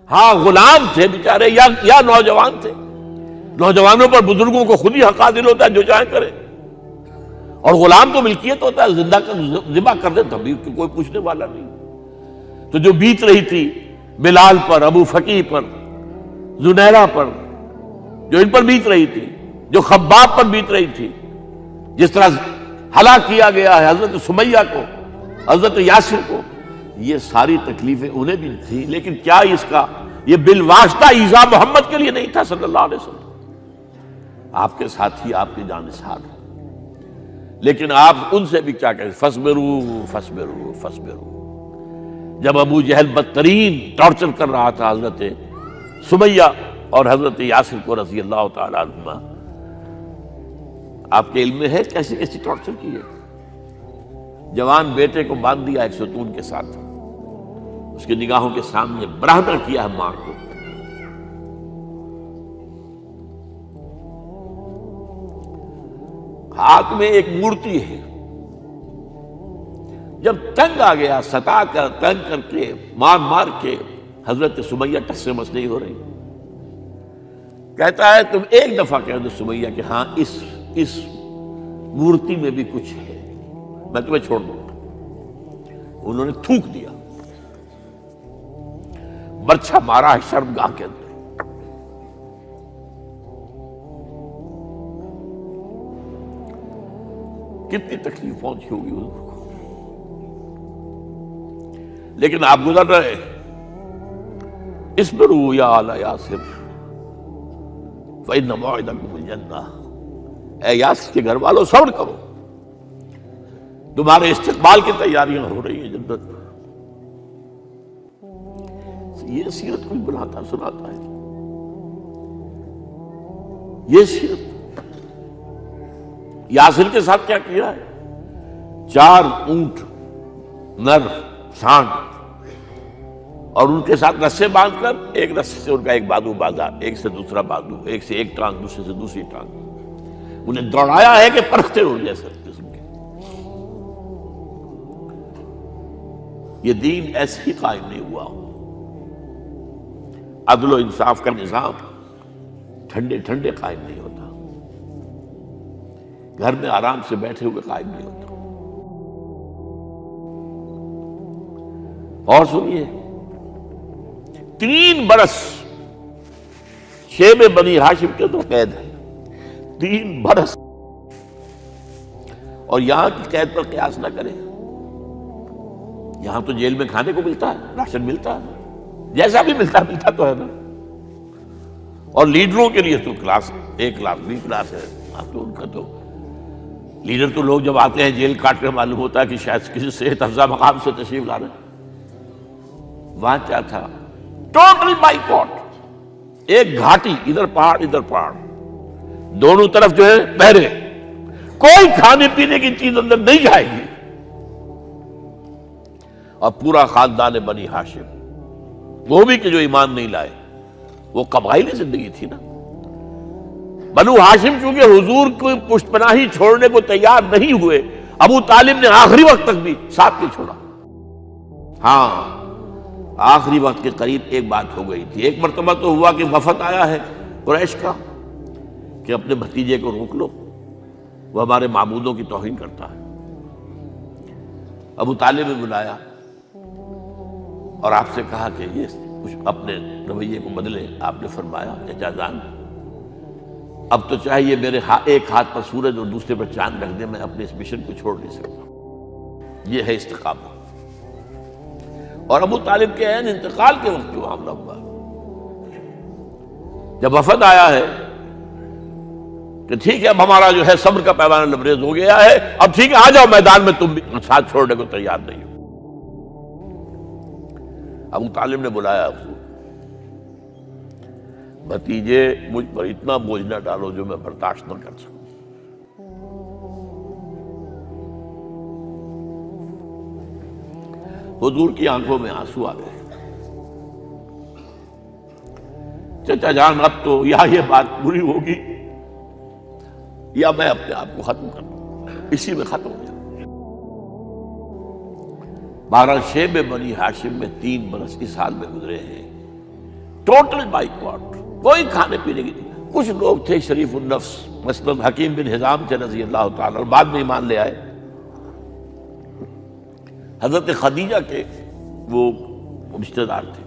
ہاں غلام تھے بیچارے یا نوجوان تھے. نوجوانوں پر بزرگوں کو خود ہی حق حاصل ہوتا ہے جو چاہے کرے. اور غلام تو ملکیت ہوتا ہے, زندہ ذبح کر دے تبھی کوئی پوچھنے والا نہیں. تو جو بیت رہی تھی بلال پر, ابو فقیہ پر, زنیرہ پر, جو ان پر بیت رہی تھی, جو خباب پر بیت رہی تھی, جس طرح ہلاک کیا گیا ہے حضرت سمیہ کو, حضرت یاسر کو, یہ ساری تکلیفیں انہیں بھی تھی. لیکن کیا اس کا یہ بالواسطہ ایذا محمد کے لیے نہیں تھا صلی اللہ علیہ وسلم. آپ کے ساتھی آپ کی جانثار ہیں, لیکن آپ ان سے بھی کیا کہیں, فصبروا فصبروا فصبروا. جب ابو جہل بدترین ٹارچر کر رہا تھا حضرت سمیہ اور حضرت یاسر کو رضی اللہ تعالی عنہما, آپ کے علم میں ہے کیسی کیسی ٹارچر کی ہے. جوان بیٹے کو باندھ دیا ایک ستون کے ساتھ, اس کی نگاہوں کے سامنے برہنہ کیا ہے ماں کو. ہاتھ میں ایک مورتی ہے, جب تنگ آ گیا ستا کر تنگ کر کے مار مار کے حضرت سمیہ ٹس سے مس نہیں ہو رہی. کہتا ہے تم ایک دفعہ کہہ دو سمیہ کہ ہاں اس مورتی میں بھی کچھ ہے, میں تمہیں چھوڑ دوں گا. انہوں نے تھوک دیا, برچھا مارا ہے شرمگاہ کے اندر. کتنی تکلیف پہنچی ہوگی حضور کو, لیکن آپ گزر رہے. اصبروا یا آل یاسر فإن موعدکم الجنہ. اے یاسر کے گھر والوں صبر کرو, تمہارے استقبال کی تیاریاں ہو رہی ہیں جنت. یہ سیرت کوئی بلاتا سناتا ہے, یہ سیرت. یاسر کے ساتھ کیا کیا ہے, 4 اونٹ نر سانڈ, اور ان کے ساتھ رسے باندھ کر ایک رسے سے ان کا ایک بازو باندھا, ایک سے دوسرا بازو, ایک سے ایک ٹانگ, دوسرے سے دوسری ٹانگ. انہیں دوڑایا ہے کہ پرکھتے ہو جیسے قسم کے. یہ دین ایسے ہی قائم نہیں ہوا. عدل و انصاف کا نظام ٹھنڈے ٹھنڈے قائم نہیں ہوتا, گھر میں آرام سے بیٹھے ہوئے قائم نہیں ہوتا. اور سنیے, 3 برس شیب بنی ہاشم کے تو قید ہے, 3 برس. اور یہاں کی قید پر قیاس نہ کریں. یہاں تو جیل میں کھانے کو ملتا ہے, راشن ملتا ہے, جیسا بھی ملتا تو ہے نا. اور لیڈروں کے لیے تو class A class B class ہے. آپ تو ان کا تو لیڈر تو لوگ جب آتے ہیں جیل کاٹ کر معلوم ہوتا ہے کہ شاید کسی صحت افزا مقام سے تشریف لا رہے ہیں. وہاں کیا تھا, ٹوٹل بائیکاٹ. ایک گھاٹی, ادھر پہاڑ ادھر پہاڑ, دونوں طرف جو ہے پہرے, کوئی کھانے پینے کی چیز اندر نہیں جائے گی. اور پورا خاندان بنی ہاشم, وہ بھی کہ جو ایمان نہیں لائے, وہ قبائلی زندگی تھی نا. بنو ہاشم چونکہ حضور کو پشت پناہی چھوڑنے کو تیار نہیں ہوئے, ابو طالب نے آخری وقت تک بھی ساتھ نہیں چھوڑا. ہاں آخری وقت کے قریب ایک بات ہو گئی تھی. ایک مرتبہ تو ہوا کہ وفد آیا ہے قریش کا کہ اپنے بھتیجے کو روک لو, وہ ہمارے معبودوں کی توہین کرتا ہے. ابو طالب نے بلایا اور آپ سے کہا کہ یہ کچھ اپنے رویے کو بدلے. آپ نے فرمایا چچا جان, اب تو چاہیے میرے ایک ہاتھ پر سورج اور دوسرے پر چاند رکھ دے, میں اپنے اس مشن کو چھوڑ نہیں سکتا. یہ ہے استقامت. اور ابو طالب کے عین انتقال کے وقت جو معاملہ ہوا, جب وفد آیا ہے کہ ٹھیک ہے اب ہمارا جو ہے صبر کا پیمانہ لبریز ہو گیا ہے, اب ٹھیک ہے آ جاؤ میدان میں, تم بھی ساتھ چھوڑنے کو تیار نہیں ہو. ابو طالب نے بلایا, بھتیجے مجھ پر اتنا بوجھ نہ ڈالو جو میں برداشت نہ کر سکوں. حضور کی آنکھوں میں آنسو آ گئے. چچا جان اب تو یا یہ بات بری ہوگی یا میں اپنے آپ کو ختم کر دوں, اسی میں ختم ہو جاؤں. بہرحال شیب بنی ہاشم میں 3 برس اس حال میں گزرے ہیں ٹوٹل بائیکاٹ، کوئی کھانے پینے کی نہیں۔ کچھ لوگ تھے شریف النفس، مثلا حکیم بن حزام تھے رضی اللہ تعالیٰ، اور بعد میں ایمان لے آئے۔ حضرت خدیجہ کے وہ رشتے دار تھے،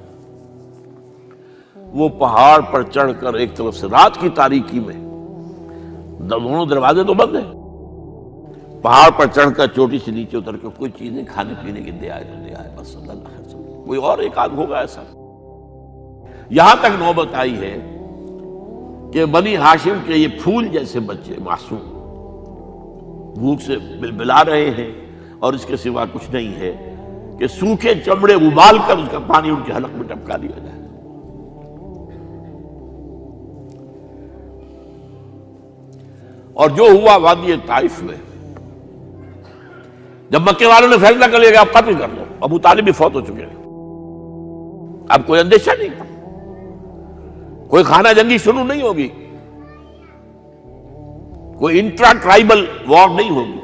وہ پہاڑ پر چڑھ کر ایک طرف سے رات کی تاریکی میں، دونوں دروازے تو بند ہیں، پہاڑ پر چڑھ کر چوٹی سے نیچے اتر کے کوئی چیزیں کھانے پینے کی دے آئے تو دے آئے، بس صلی اللہ علیہ وسلم۔ کوئی اور ایک آدھ ہوگا ایسا۔ یہاں تک نوبت آئی ہے کہ بنی ہاشم کے یہ پھول جیسے بچے معصوم بھوک سے بلبلا رہے ہیں، اور اس کے سوا کچھ نہیں ہے کہ سوکھے چمڑے ابال کر اس کا پانی ان کے حلق میں ٹپکا دیا جائے۔ اور جو ہوا وادی طائف میں، جب مکے والوں نے فیصلہ کر لیا کہ آپ قتل کر لو، ابو طالب بھی فوت ہو چکے ہیں، اب کوئی اندیشہ نہیں، کوئی خانہ جنگی شروع نہیں ہوگی، کوئی انٹرا ٹرائبل وار نہیں ہوگی،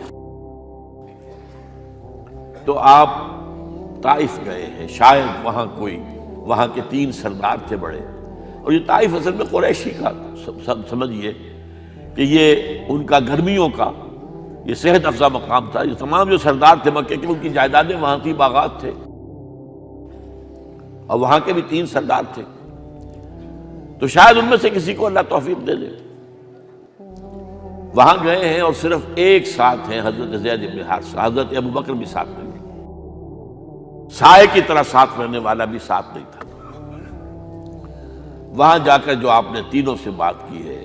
تو آپ طائف گئے ہیں۔ شاید وہاں کے 3 سردار تھے بڑے، اور یہ طائف اصل میں قریشی کا سمجھیے کہ یہ ان کا گرمیوں کا یہ صحت افزا مقام تھا۔ یہ تمام جو سردار تھے مکے کے، ان کی جائیدادیں وہاں تھی، باغات تھے، اور وہاں کے بھی 3 سردار تھے، تو شاید ان میں سے کسی کو اللہ توفیق دے دے۔ وہاں گئے ہیں اور صرف ایک ساتھ ہیں، حضرت زید بن حارثہ، حضرت ابو بکر بھی ساتھ نہیں، سائے کی طرح ساتھ رہنے والا بھی ساتھ نہیں تھا۔ وہاں جا کر جو آپ نے تینوں سے بات کی ہے،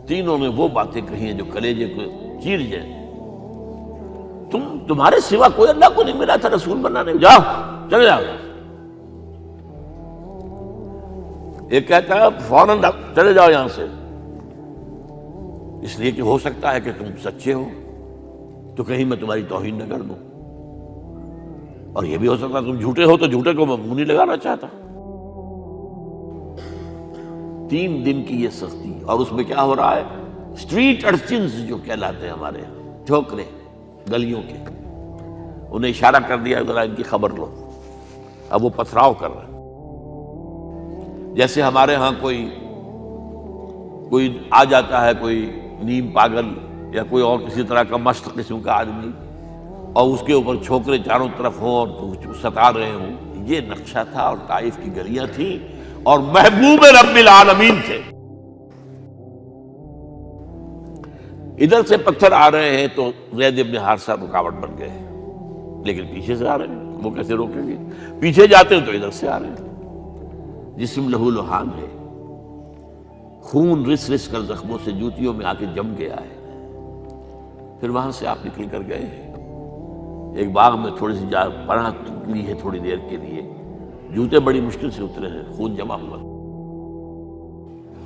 تینوں نے وہ باتیں کہی ہیں جو کلیجے کو چیر جائیں۔ تمہارے سوا کوئی اللہ کو نہیں ملا تھا رسول بنانے، جاؤ چلے جاؤ۔ ایک کہتا ہے فوراً چلے جاؤ یہاں سے، اس لیے کہ ہو سکتا ہے کہ تم سچے ہو تو کہیں میں تمہاری توہین نہ کر دوں، اور یہ بھی ہو سکتا ہے تم جھوٹے ہو تو جھوٹے کو میں منہ نہیں لگانا چاہتا۔ 3 دن کی یہ سختی، اور اس میں کیا ہو رہا ہے، اسٹریٹ ارچنز جو کہلاتے ہیں ہمارے یہاں، ٹھوکرے گلیوں کے، انہیں اشارہ کر دیا ذرا ان کی خبر لو، اب وہ پتھراؤ کر رہے ہیں۔ جیسے ہمارے ہاں کوئی آ جاتا ہے، کوئی نیم پاگل یا کوئی اور کسی طرح کا مست قسم کا آدمی، اور اس کے اوپر چھوکرے چاروں طرف ہوں اور ستا رہے ہوں، یہ نقشہ تھا، اور طائف کی گلیاں تھیں، اور محبوب رب العالمین تھے۔ ادھر سے پتھر آ رہے ہیں تو زید بن حارثہ رکاوٹ بن گئے ہیں، لیکن پیچھے سے آ رہے ہیں، وہ کیسے روکیں گے؟ پیچھے جاتے ہیں تو ادھر سے آ رہے ہیں۔ جسم لہو لہان ہے، خون رس رس کر زخموں سے جوتیوں میں آ کے جم گیا ہے۔ پھر وہاں سے آپ نکل کر گئے ہیں، ایک باغ میں تھوڑی سی پناہ لی ہے تھوڑی دیر کے لیے، جوتے بڑی مشکل سے اترے ہیں، خون جمع ہوا،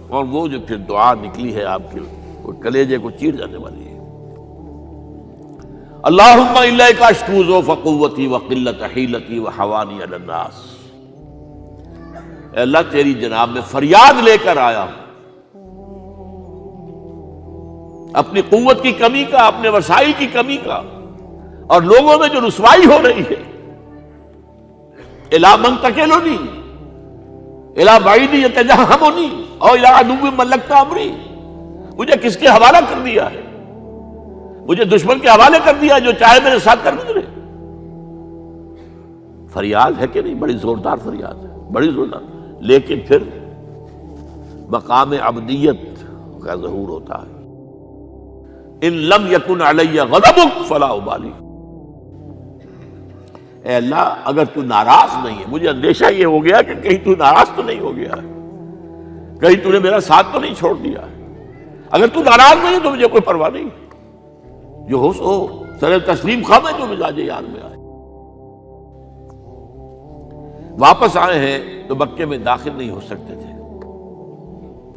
اور وہ جو پھر دعا نکلی ہے آپ کے، وہ کلیجے کو چیر جانے والی ہے۔ اللہم الیک اشکو ضعف قوتی وقلت حیلتی وحوانی علی الناس، اے اللہ تیری جناب میں فریاد لے کر آیا ہوں، اپنی قوت کی کمی کا، اپنے وسائل کی کمی کا، اور لوگوں میں جو رسوائی ہو رہی ہے، الی من تکلنی الی بعید یتجہمنی او الی عدو ملکت امری، مجھے کس کے حوالہ کر دیا ہے، مجھے دشمن کے حوالے کر دیا جو چاہے میرے ساتھ کر گزرے۔ فریاد ہے کہ نہیں؟ بڑی زوردار فریاد ہے، بڑی زوردار، لیکن پھر مقام عبدیت کا ظہور ہوتا ہے۔ ان لم یکن علی غضبک فلا ابالی، اے اللہ اگر تو ناراض نہیں ہے، مجھے اندیشہ یہ ہو گیا کہ کہیں تو ناراض تو نہیں ہو گیا ہے، کہیں تو نے میرا ساتھ تو نہیں چھوڑ دیا ہے۔ اگر تو ناراض نہیں ہے تو مجھے کوئی پرواہ نہیں، جو ہو سو سر تسلیم خواہ میں جو مزاج یار میں آئے۔ واپس آئے ہیں تو مکے میں داخل نہیں ہو سکتے تھے،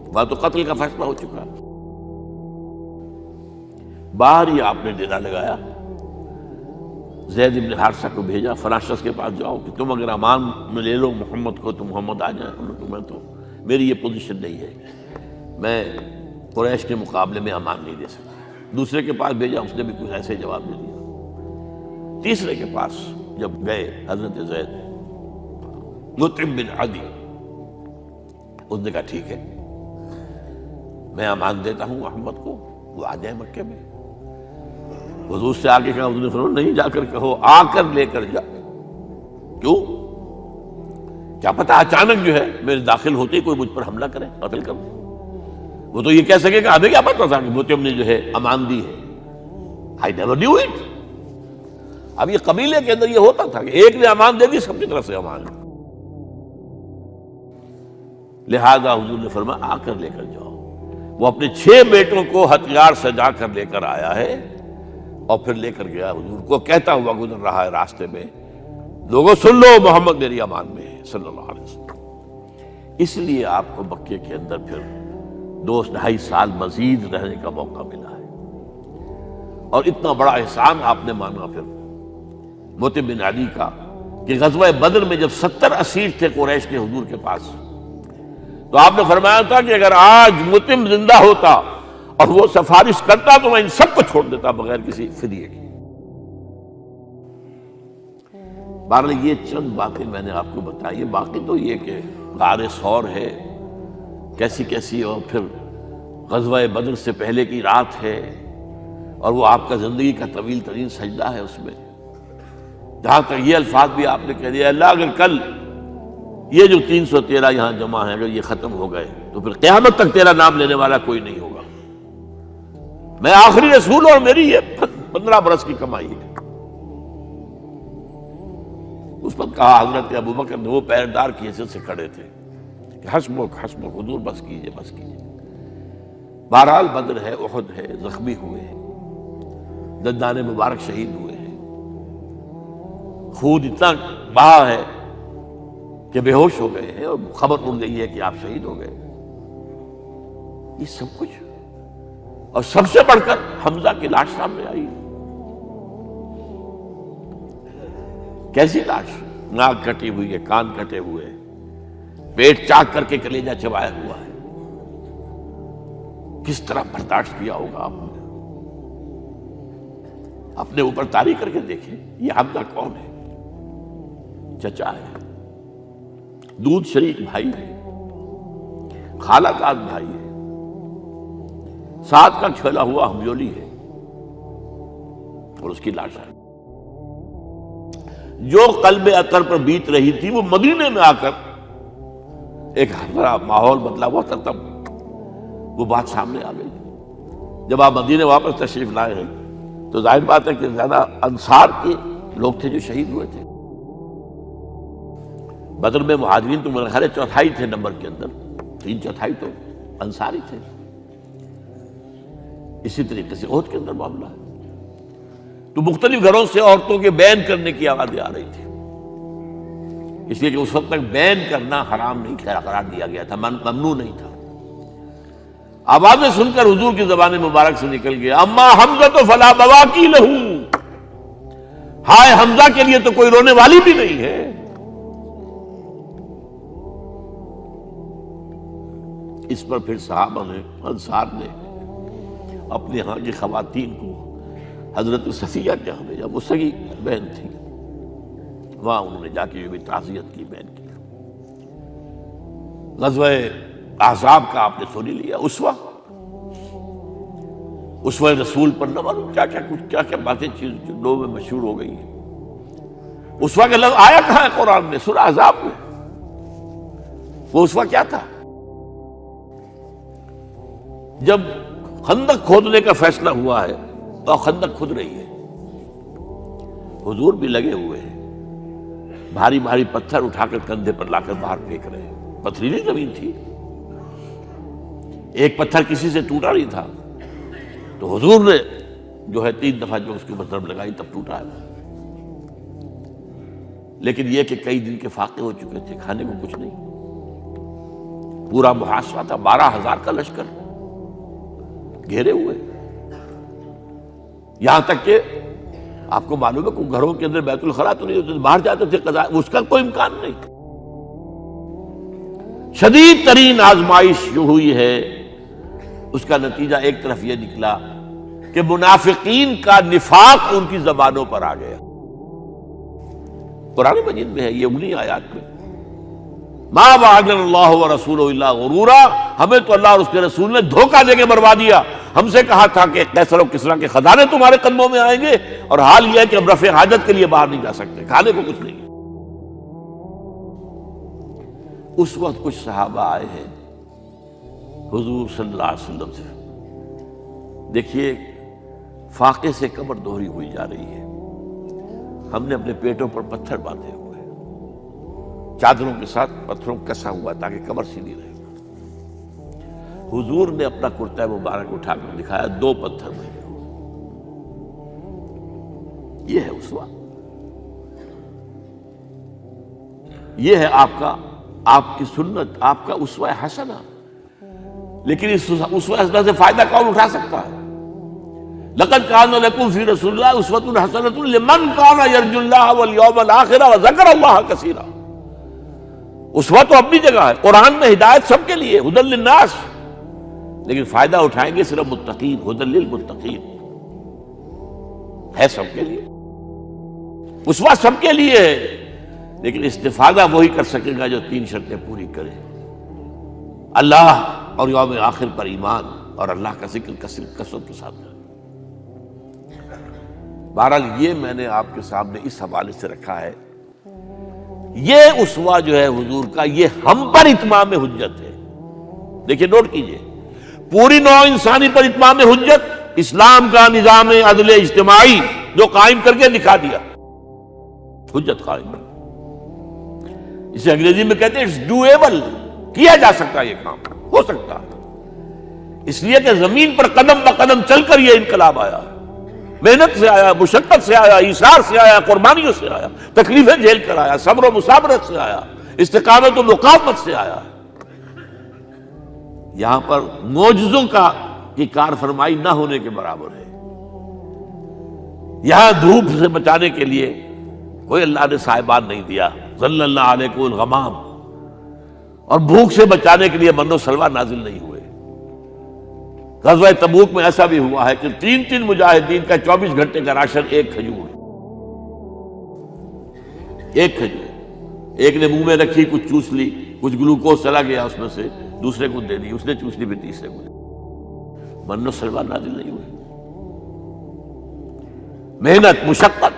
وہاں تو قتل کا فیصلہ ہو چکا۔ باہر ہی آپ نے ڈیرا لگایا، زید بن حارثہ کو بھیجا، فلاں شخص کے پاس جاؤ کہ تم اگر امان میں لے لو محمد کو تو محمد آ جائیں، تمہیں تو میری یہ پوزیشن نہیں ہے، میں قریش کے مقابلے میں امان نہیں دے سکتا۔ دوسرے کے پاس بھیجا، اس نے بھی کچھ ایسے جواب دے دیا۔ تیسرے کے پاس جب گئے حضرت زید، مطعم بن عدی، اس نے کہا ٹھیک ہے، میں امان دیتا ہوں محمد کو، وہ آ جائے مکے میں۔ حضور سے آگے کہا، حضور نے فرمایا نہیں جا کر کہو، آ کر لے کر جا۔ کیوں؟ کیا پتہ اچانک جو ہے میرے داخل ہوتے ہی کوئی مجھ پر حملہ کرے، قتل کر دے۔ وہ تو یہ کہہ سکے کہ ہمیں کیا پتہ تھا کہ مطعم نے جو ہے امان دی ہے، I never knew it۔ اب یہ قبیلے کے اندر یہ ہوتا تھا کہ ایک نے امان دے دی، سب کی طرف سے امان۔ لہذا حضور نے فرمایا آ کر لے کر جاؤ۔ وہ اپنے 6 بیٹوں کو ہتھیار سجا کر لے کر آیا ہے اور پھر لے کر گیا حضور کو، کہتا ہوا گزر رہا ہے راستے میں، لوگوں سن لو محمد میری امان میں ہے صلی اللہ علیہ وسلم۔ اس لیے آپ کو مکے کے اندر پھر 2-2.5 سال مزید رہنے کا موقع ملا ہے، اور اتنا بڑا احسان آپ نے مانا پھر مطعم بن عدی کا کہ غزوہ بدر میں جب 70 اسیر تھے قریش کے حضور کے پاس، تو آپ نے فرمایا تھا کہ اگر آج مطعم زندہ ہوتا اور وہ سفارش کرتا تو میں ان سب کو چھوڑ دیتا بغیر کسی فدیے کے۔ بہرحال یہ چند باتیں میں نے آپ کو بتائی، باقی تو یہ کہ غار ثور ہے کیسی کیسی، اور پھر غزوہ بدر سے پہلے کی رات ہے، اور وہ آپ کا زندگی کا طویل ترین سجدہ ہے اس میں، جہاں تک یہ الفاظ بھی آپ نے کہہ دیا، اللہ اگر کل یہ جو 313 یہاں جمع ہیں اگر یہ ختم ہو گئے تو پھر قیامت تک تیرا نام لینے والا کوئی نہیں ہوگا، میں آخری رسول اور میری یہ 15 برس کی کمائی ہے۔ اس وقت کہا حضرت ابوبکر نے، وہ پیردار کی حیثیت سے کھڑے تھے، کہ حسبک حسبک حضور بس کیجئے بس کیجئے۔ بہرحال بدر ہے، احد ہے، زخمی ہوئے ہیں، دندان مبارک شہید ہوئے ہیں، خون اتنا بہا ہے کہ بے ہوش ہو گئے ہیں، اور خبر اڑ گئی ہے کہ آپ شہید ہو گئے۔ یہ سب کچھ، اور سب سے بڑھ کر حمزہ کی لاش سامنے آئی، کیسی لاش، ناک کٹی ہوئی ہے، کان کٹے ہوئے ہیں، پیٹ چاک کر کے کلیجہ چبایا ہوا ہے، کس طرح برداشت کیا ہوگا آپ نے؟ اپنے اوپر تاری کر کے دیکھیں، یہ حمزہ کون ہے؟ چچا ہے، دودھ شریک بھائی ہے، خالہ داد بھائی ہے، ساتھ کا کھیلا ہوا ہمجولی ہے، اور اس کی لاش ہے۔ جو قلب اطہر پر بیت رہی تھی وہ مدینے میں آ کر ایک بڑا ماحول بدلا ہوا تھا، تب وہ بات سامنے آ گئی۔ جب آپ مدینے واپس تشریف لائے ہیں تو ظاہر بات ہے کہ زیادہ انصار کے لوگ تھے جو شہید ہوئے تھے۔ بدر میں مہاجرین تو میرے خیال ہے 1/4 تھے نمبر کے اندر، 3/4 تو انصاری تھے۔ اسی طریقے سے احد کے اندر معاملہ ہے، تو مختلف گھروں سے عورتوں کے بین کرنے کی آوازیں آ رہی تھی، اس لیے کہ اس وقت تک بین کرنا حرام نہیں قرار دیا گیا تھا، ممنوع نہیں تھا۔ آوازیں سن کر حضور کی زبان مبارک سے نکل گیا، اما حمزہ تو فلا بواکی لہو، ہائے حمزہ کے لیے تو کوئی رونے والی بھی نہیں ہے۔ اس پر پھر صحابہ نے، انصار نے اپنے ہاں کی خواتین کو حضرت صفیہ کے ہاں بھیجا، وہ سگی بہن تھی، وہاں انہوں نے جا کے یہ بھی تعزیت کی بہن کی۔ غزوہ احزاب کا آپ نے سن لیا، اسوہ رسول پر نہ معلوم کیا کیا باتیں چیز لوگوں میں مشہور ہو گئی ہیں۔ اسوہ کا لفظ آیا کہاں ہے قرآن میں؟ سورہ احزاب میں۔ وہ اسوہ کیا تھا؟ جب خندق کھودنے کا فیصلہ ہوا ہے تو خندق کھود رہی ہے، حضور بھی لگے ہوئے ہیں، بھاری بھاری پتھر اٹھا کر کندھے پر لا کر باہر پھینک رہے ہیں، پتھریلی زمین تھی، ایک پتھر کسی سے ٹوٹا نہیں تھا، تو حضور نے جو ہے 3 دفعہ جو اس کے اوپر ضرب لگائی تب ٹوٹا ہے۔ لیکن یہ کہ کئی دن کے فاقے ہو چکے تھے، کھانے کو کچھ نہیں، پورا محاصرہ تھا، 12,000 کا لشکر گھیرے ہوئے، یہاں تک کہ آپ کو معلوم ہے کہ گھروں کے اندر بیت الخلا تو نہیں ہوتے، باہر جاتے تھے قضاء، اس کا کوئی امکان نہیں۔ شدید ترین آزمائش جو ہوئی ہے اس کا نتیجہ ایک طرف یہ نکلا کہ منافقین کا نفاق ان کی زبانوں پر آ گیا۔ قرآن مجید میں ہے یہ انہی آیات میں، ما وعدنا اللہ ورسولہ الا غرورا، ہمیں تو اللہ اور اس کے رسول نے دھوکہ دے کے مروا دیا۔ ہم سے کہا تھا کہ قیصر و کسریٰ کے خزانے تمہارے قدموں میں آئیں گے، اور حال یہ ہے کہ ہم رفع حاجت کے لیے باہر نہیں جا سکتے، کھانے کو کچھ نہیں۔ اس وقت کچھ صحابہ آئے ہیں حضور صلی اللہ علیہ وسلم سے، دیکھیے فاقے سے کمر دوہری ہوئی جا رہی ہے، ہم نے اپنے پیٹوں پر پتھر باندھے ہوئے، چادروں کے ساتھ پتھروں کو کسا ہوا تاکہ کمر سیدھی رہے۔ حضور نے اپنا کرتا مبارک اٹھا کر دکھایا، 2 پتھر میں، یہ ہے اسوہ، یہ ہے آپ کی سنت، آپ کا اسوہ حسنہ۔ لیکن اس اسوہ حسنہ سے فائدہ کون اٹھا سکتا ہے؟ لقد کان لکم فی رسول اللہ اسوۃ حسنۃ لمن کان یرجو اللہ والیوم الآخر وذکر اللہ کثیرا۔ اسوہ تو اپنی جگہ ہے، قرآن میں ہدایت سب کے لیے، ھدی للناس، لیکن فائدہ اٹھائیں گے صرف متقین، ھدی للمتقین، ہے سب کے لیے، اسوہ سب کے لیے ہے، لیکن استفادہ وہی کر سکے گا جو 3 شرطیں پوری کرے، اللہ اور یوم آخر پر ایمان، اور اللہ کا ذکر کثرت کے ساتھ کرے۔ بہرحال یہ میں نے آپ کے سامنے اس حوالے سے رکھا ہے، یہ اسوہ جو ہے حضور کا، یہ ہم پر اتمام حجت ہے۔ دیکھیے نوٹ کیجئے، پوری نوع انسانی پر اتمام حجت، اسلام کا نظام عدل اجتماعی جو قائم کر کے دکھا دیا، حجت قائم، اسے انگریزی میں کہتے ہیں اٹس ڈویبل، کیا جا سکتا ہے، یہ کام ہو سکتا ہے، اس لیے کہ زمین پر قدم بہ قدم چل کر یہ انقلاب آیا، محنت سے آیا، مشقت سے آیا، ایثار سے آیا، قربانیوں سے آیا، تکلیفیں جھیل کر آیا، صبر و مصابرت سے آیا، استقامت و مقاومت سے آیا۔ یہاں پر معجزوں کی کار فرمائی نہ ہونے کے برابر ہے۔ یہاں دھوپ سے بچانے کے لیے کوئی اللہ نے صاحبان نہیں دیا، ظل اللہ علیکم الغمام، اور بھوک سے بچانے کے لیے من و سلوہ نازل نہیں ہوئے۔ غزوہ تبوک میں ایسا بھی ہوا ہے کہ 3 مجاہدین کا 24 گھنٹے کا راشن ایک کھجور، ایک نے منہ میں رکھی، کچھ چوس لی، کچھ گلوکوز چلا گیا اس میں سے، دوسرے کو دے دی، اس نے چوس لی، پھر تیسرے کو دے دی۔ من و سلوہ نازل نہیں ہوئے، محنت، مشقت،